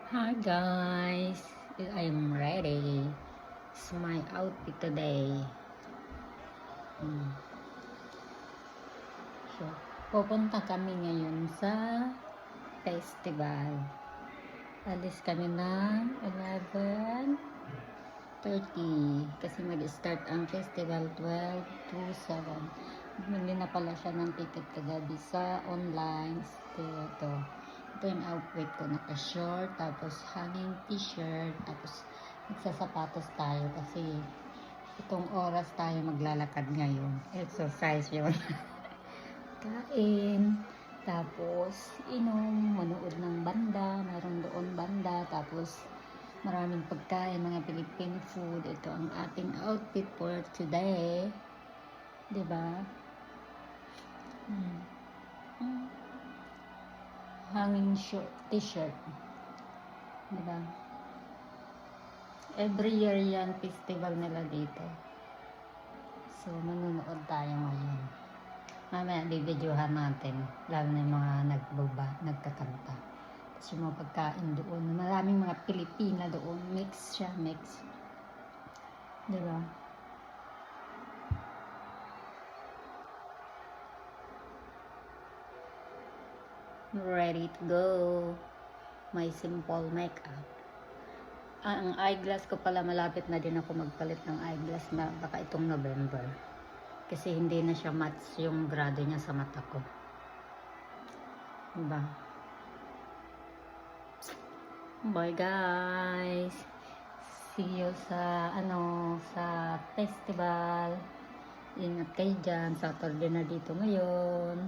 Hi guys, I'm ready. It's my outfit today. So, pupunta kami ngayon sa festival. Alis kami ng 11:30 kasi mag-start ang festival 12 to 7. Bumili na pala siya ng ticket kagabi sa online. Ito yung outfit ko, naka-short, tapos hanging t-shirt, tapos nagsasapatos tayo kasi itong oras tayo maglalakad ngayon. Exercise yun. Kain, tapos inom, manood ng banda, mayroon doon banda, tapos maraming pagkain, mga Philippine food. Ito ang ating outfit for today. Diba? Hanging short t-shirt. Diba? Every year yan, festival nila dito. So, manunood tayo ngayon. Mamaya, bibidyohan natin. Lalo na yung mga nagkakanta. Tapos yung mga pagkain doon. Maraming mga Pilipina doon. Mix siya, mix. Diba? Ready to go. My simple makeup. Ang eyeglass ko pala, malapit na din ako magpalit ng eyeglass na baka itong November. Kasi hindi na siya match yung grado niya sa mata ko. Diba? Bye guys. See you sa sa festival. Ingat kayo dyan. Saturday na dito ngayon.